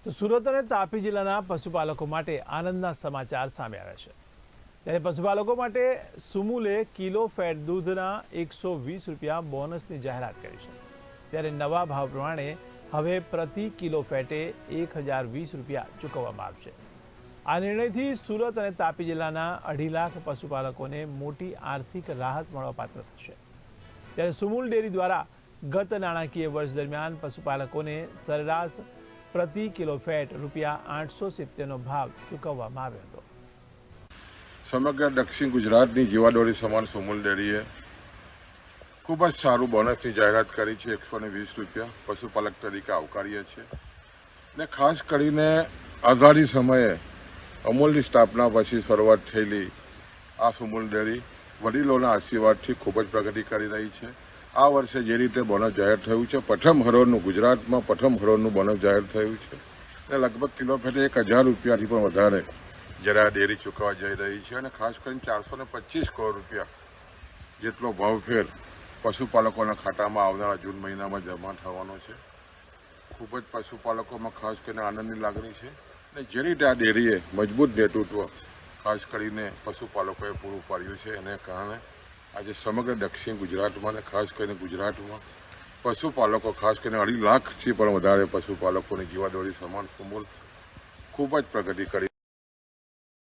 તો સુરત અને તાપી જિલ્લાના પશુપાલકો માટે આનંદના સમાચાર સામે આવ્યા છે। ત્યારે પશુપાલકો માટે સુમુલે કિલો ફેટ દૂધના 120 રૂપિયા બોનસની જાહેરાત કરી છે। ત્યારે નવા ભાવ પ્રમાણે હવે પ્રતિ કિલો ફેટે 1020 રૂપિયા ચૂકવવામાં આવશે। આ નિર્ણયથી સુરત અને તાપી જિલ્લાના 2.5 લાખ પશુપાલકોને મોટી આર્થિક રાહત મળવાપાત્ર થશે। ત્યારે સુમુલ ડેરી દ્વારા ગત નાણાકીય વર્ષ દરમિયાન પશુપાલકોને સરેરાશ પ્રતિ કિલો ફેટ રૂપિયા 870નો ભાવ ચૂકવવામાં આવ્યો હતો। સમગ્ર દક્ષિણ ગુજરાતની જીવાદોરી સમાન સુમુલ ડેરીએ ખૂબ જ સારું બોનસની જાહેરાત કરી છે। 120 રૂપિયા પશુપાલક તરીકે આવકારીએ છીએ ને ખાસ કરીને આઝાદી સમયે અમૂલની સ્થાપના પછી શરૂઆત થયેલી આ સુમુલ ડેરી વડીલોના આશીર્વાદથી ખૂબ જ પ્રગતિ કરી રહી છે। આ વર્ષે જે રીતે બોનસ જાહેર થયું છે, પ્રથમ હરોળનું ગુજરાતમાં પ્રથમ હરોળનું બોનસ જાહેર થયું છે અને લગભગ કિલો ફેટે 1000 રૂપિયાથી પણ વધારે જ્યારે આ ડેરી ચૂકવવા જઈ રહી છે અને ખાસ કરીને 425 કરોડ રૂપિયા જેટલો ભાવફેર પશુપાલકોના ખાતામાં આવનારા જૂન મહિનામાં જમા થવાનો છે। ખૂબ જ પશુપાલકોમાં ખાસ કરીને આનંદની લાગણી છે અને જે રીતે આ ડેરીએ મજબૂત નેતૃત્વ ખાસ કરીને પશુપાલકોએ પૂરું પાડ્યું છે એને કારણે આજે સમગ્ર દક્ષિણ ગુજરાતમાં અને ખાસ કરીને ગુજરાતમાં પશુપાલકો ખાસ કરીને 2.5 લાખથી પણ વધારે પશુપાલકોની જીવાદોરી સમાન સુમુલ ખૂબ જ પ્રગતિ કરી